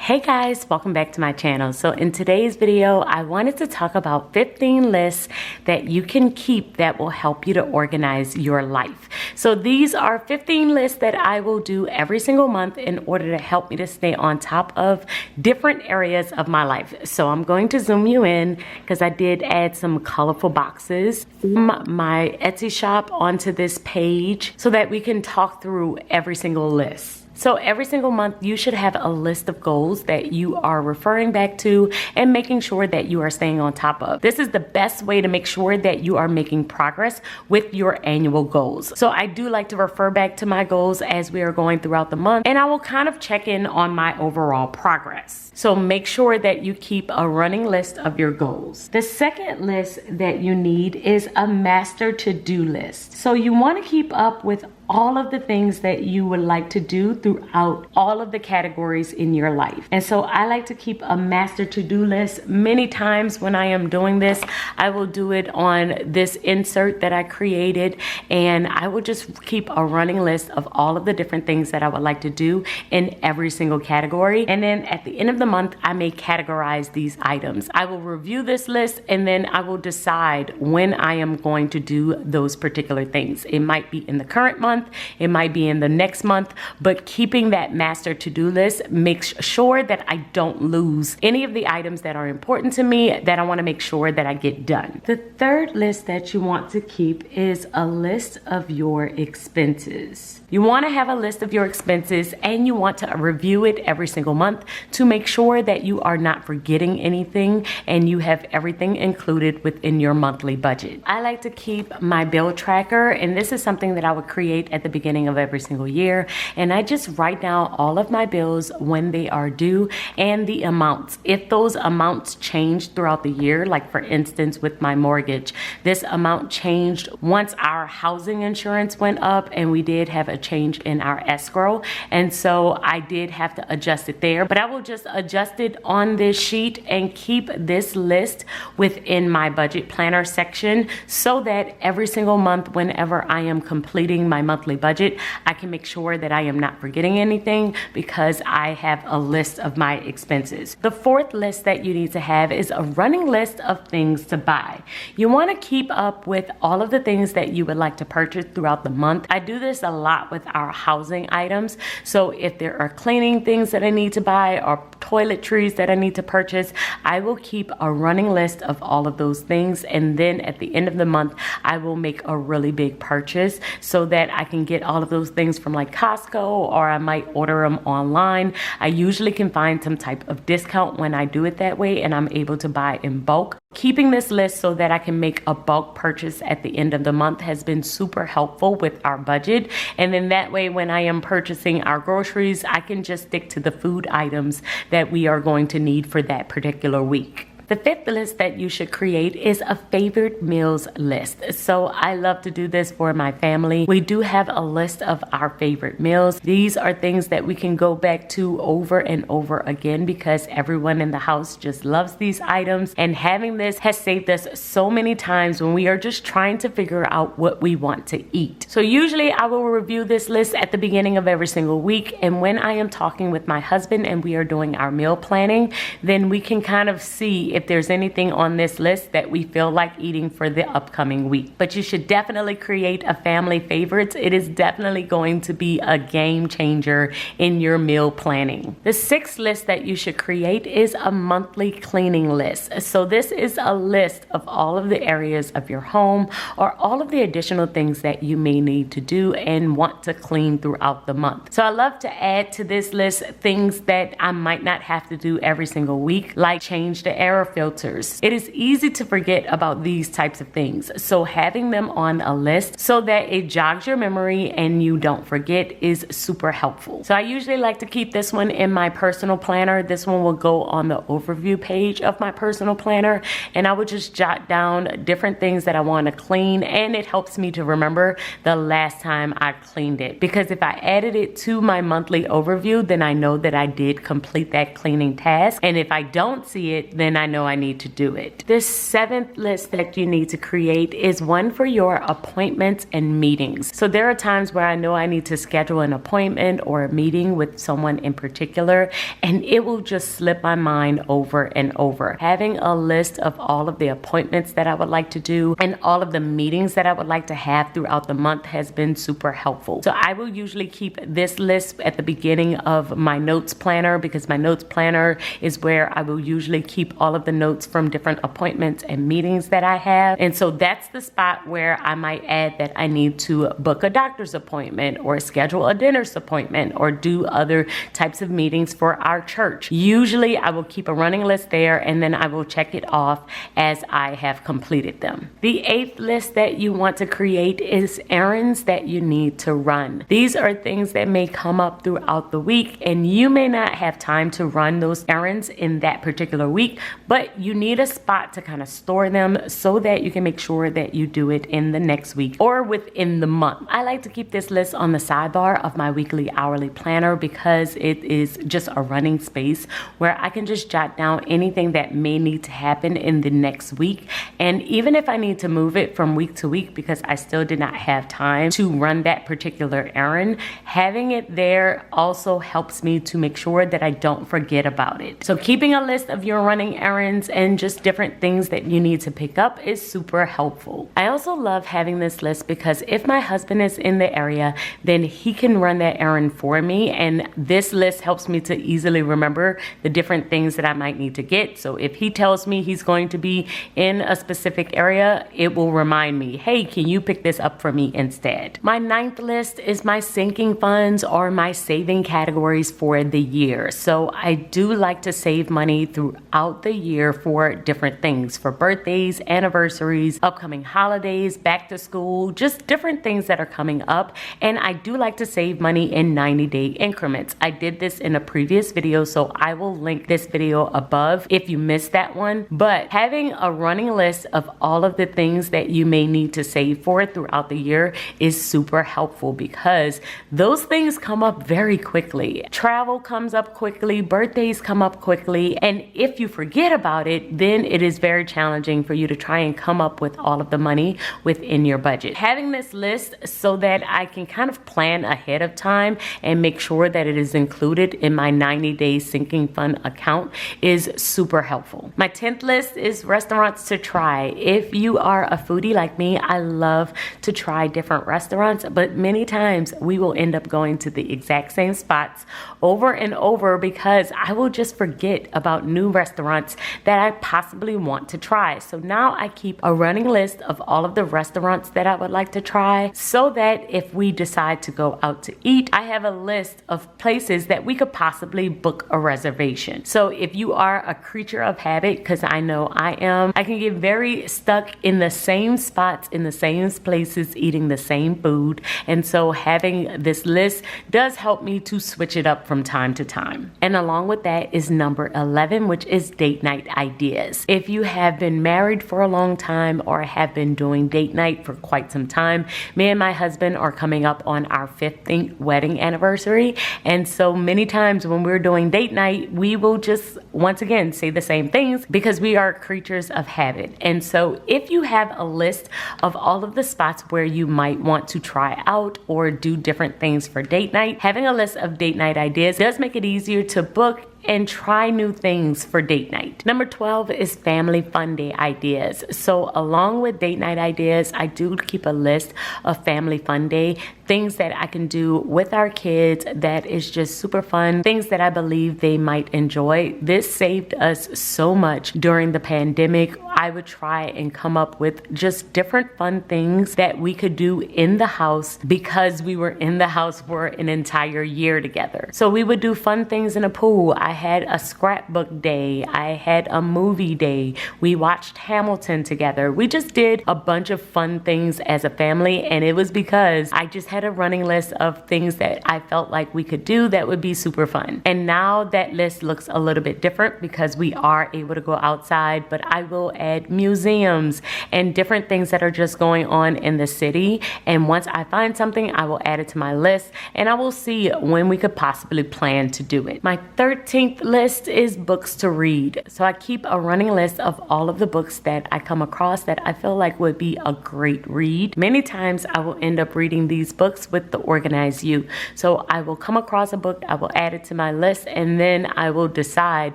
Hey guys, welcome back to my channel. So in today's video, I wanted to talk about 15 lists that you can keep that will help you to organize your life. So these are 15 lists that I will do every single month in order to help me to stay on top of different areas of my life. So I'm going to zoom you in because I did add some colorful boxes from my Etsy shop onto this page so that we can talk through every single list. So every single month, you should have a list of goals that you are referring back to and making sure that you are staying on top of. This is the best way to make sure that you are making progress with your annual goals. So I do like to refer back to my goals as we are going throughout the month, and I will kind of check in on my overall progress. So make sure that you keep a running list of your goals. The second list that you need is a master to-do list. So you want to keep up with all of the things that you would like to do throughout all of the categories in your life. And so I like to keep a master to-do list. Many times when I am doing this, I will do it on this insert that I created, and I will just keep a running list of all of the different things that I would like to do in every single category. And then at the end of the month, I may categorize these items. I will review this list and then I will decide when I am going to do those particular things. It might be in the current month, it might be in the next month, but keeping that master to-do list makes sure that I don't lose any of the items that are important to me that I want to make sure that I get done. The third list that you want to keep is a list of your expenses. You want to have a list of your expenses and you want to review it every single month to make sure that you are not forgetting anything and you have everything included within your monthly budget. I like to keep my bill tracker, and this is something that I would create at the beginning of every single year, and I just write down all of my bills when they are due and the amounts. If those amounts change throughout the year, like for instance with my mortgage, this amount changed once our housing insurance went up and we did have a change in our escrow, and so I did have to adjust it there, but I will just adjust it on this sheet and keep this list within my budget planner section so that every single month whenever I am completing my monthly budget, I can make sure that I am not forgetting anything because I have a list of my expenses. The fourth list that you need to have is a running list of things to buy. You want to keep up with all of the things that you would like to purchase throughout the month. I do this a lot with our housing items. So if there are cleaning things that I need to buy or toiletries that I need to purchase, I will keep a running list of all of those things, and then at the end of the month I will make a really big purchase so that I can get all of those things from like Costco, or I might order them online. I usually can find some type of discount when I do it that way, and I'm able to buy in bulk. Keeping this list so that I can make a bulk purchase at the end of the month has been super helpful with our budget. And then that way, when I am purchasing our groceries, I can just stick to the food items that we are going to need for that particular week. The fifth list that you should create is a favorite meals list. So I love to do this for my family. We do have a list of our favorite meals. These are things that we can go back to over and over again because everyone in the house just loves these items. And having this has saved us so many times when we are just trying to figure out what we want to eat. So usually I will review this list at the beginning of every single week. And when I am talking with my husband and we are doing our meal planning, then we can kind of see if there's anything on this list that we feel like eating for the upcoming week. But you should definitely create a family favorites. It is definitely going to be a game changer in your meal planning. The sixth list that you should create is a monthly cleaning list. So this is a list of all of the areas of your home or all of the additional things that you may need to do and want to clean throughout the month. So I love to add to this list things that I might not have to do every single week, like change the air filters. It is easy to forget about these types of things. So having them on a list so that it jogs your memory and you don't forget is super helpful. So I usually like to keep this one in my personal planner. This one will go on the overview page of my personal planner, and I would just jot down different things that I want to clean, and it helps me to remember the last time I cleaned it, because if I added it to my monthly overview, then I know that I did complete that cleaning task, and if I don't see it, then I know I need to do it. This 7th list that you need to create is one for your appointments and meetings. So there are times where I know I need to schedule an appointment or a meeting with someone in particular, and it will just slip my mind over and over. Having a list of all of the appointments that I would like to do and all of the meetings that I would like to have throughout the month has been super helpful. So I will usually keep this list at the beginning of my notes planner, because my notes planner is where I will usually keep all of the notes from different appointments and meetings that I have. And so that's the spot where I might add that I need to book a doctor's appointment or schedule a dentist appointment or do other types of meetings for our church. Usually I will keep a running list there, and then I will check it off as I have completed them. The 8th list that you want to create is errands that you need to run. These are things that may come up throughout the week, and you may not have time to run those errands in that particular week, but you need a spot to kind of store them so that you can make sure that you do it in the next week or within the month. I like to keep this list on the sidebar of my weekly hourly planner because it is just a running space where I can just jot down anything that may need to happen in the next week. And even if I need to move it from week to week because I still did not have time to run that particular errand, having it there also helps me to make sure that I don't forget about it. So keeping a list of your running errands and just different things that you need to pick up is super helpful. I also love having this list because if my husband is in the area, then he can run that errand for me, and this list helps me to easily remember the different things that I might need to get. So if he tells me he's going to be in a specific area, it will remind me, hey, can you pick this up for me instead? My 9th list is my sinking funds or my saving categories for the year. So I do like to save money throughout the year for different things, for birthdays, anniversaries, upcoming holidays, back to school, just different things that are coming up. And I do like to save money in 90-day increments. I did this in a previous video, so I will link this video above if you missed that one. But having a running list of all of the things that you may need to save for throughout the year is super helpful because those things come up very quickly. Travel comes up quickly, birthdays come up quickly, and if you forget about it, then it is very challenging for you to try and come up with all of the money within your budget. Having this list so that I can kind of plan ahead of time and make sure that it is included in my 90-day sinking fund account is super helpful. My 10th list is restaurants to try. If you are a foodie like me, I love to try different restaurants, but many times we will end up going to the exact same spots over and over because I will just forget about new restaurants that I possibly want to try. So now I keep a running list of all of the restaurants that I would like to try so that if we decide to go out to eat, I have a list of places that we could possibly book a reservation. So if you are a creature of habit, because I know I am, I can get very stuck in the same spots, in the same places, eating the same food. And so having this list does help me to switch it up from time to time. And along with that is number 11, which is date night ideas. If you have been married for a long time or have been doing date night for quite some time, me and my husband are coming up on our 15th wedding anniversary. And so many times when we're doing date night, we will just once again say the same things because we are creatures of habit. And so if you have a list of all of the spots where you might want to try out or do different things for date night, having a list of date night ideas does make it easier to book and try new things for date night. Number 12 is family fun day ideas. So along with date night ideas, I do keep a list of family fun day, things that I can do with our kids that is just super fun, things that I believe they might enjoy. This saved us so much during the pandemic. I would try and come up with just different fun things that we could do in the house because we were in the house for an entire year together. So we would do fun things in a pool. I had a scrapbook day. I had a movie day. We watched Hamilton together. We just did a bunch of fun things as a family, and it was because I just had a running list of things that I felt like we could do that would be super fun. And now that list looks a little bit different because we are able to go outside, but I will add museums and different things that are just going on in the city. And once I find something, I will add it to my list, and I will see when we could possibly plan to do it. My 13th list is books to read. So I keep a running list of all of the books that I come across that I feel like would be a great read. Many times I will end up reading these books with the Organize You. So I will come across a book, I will add it to my list, and then I will decide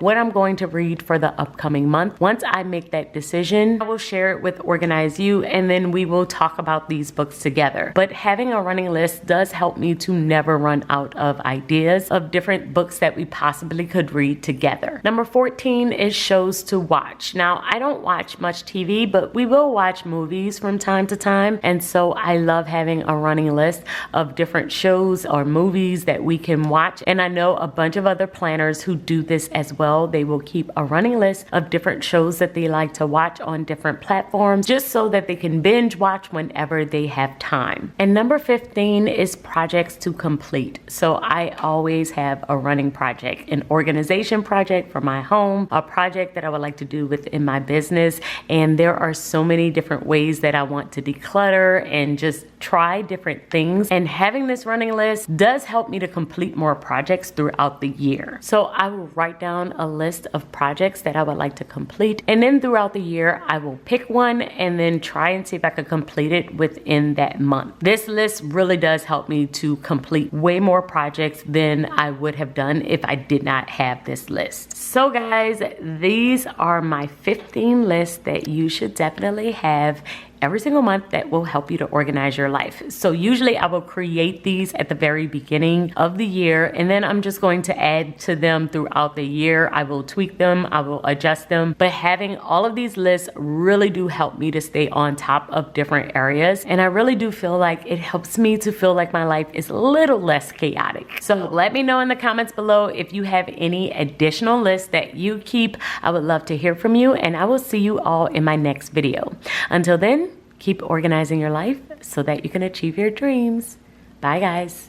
what I'm going to read for the upcoming month. Once I make that decision, I will share it with Organize You, and then we will talk about these books together. But having a running list does help me to never run out of ideas of different books that we possibly could read together. Number 14 is shows to watch. Now, I don't watch much TV, but we will watch movies from time to time. And so I love having a running list of different shows or movies that we can watch. And I know a bunch of other planners who do this as well. They will keep a running list of different shows that they like to watch on different platforms, just so that they can binge watch whenever they have time. And number 15 is projects to complete. So I always have a running project, an organization project for my home, a project that I would like to do within my business. And there are so many different ways that I want to declutter and just try different things. And having this running list does help me to complete more projects throughout the year. So I will write down a list of projects that I would like to complete. And then throughout the year, I will pick one and then try and see if I can complete it within that month. This list really does help me to complete way more projects than I would have done if I did not have this list. So guys, these are my 15 lists that you should definitely have every single month that will help you to organize your life. So usually I will create these at the very beginning of the year, and then I'm just going to add to them throughout the year. I will tweak them, I will adjust them, but having all of these lists really do help me to stay on top of different areas. And I really do feel like it helps me to feel like my life is a little less chaotic. So let me know in the comments below if you have any additional lists that you keep. I would love to hear from you, and I will see you all in my next video. Until then, keep organizing your life so that you can achieve your dreams. Bye, guys.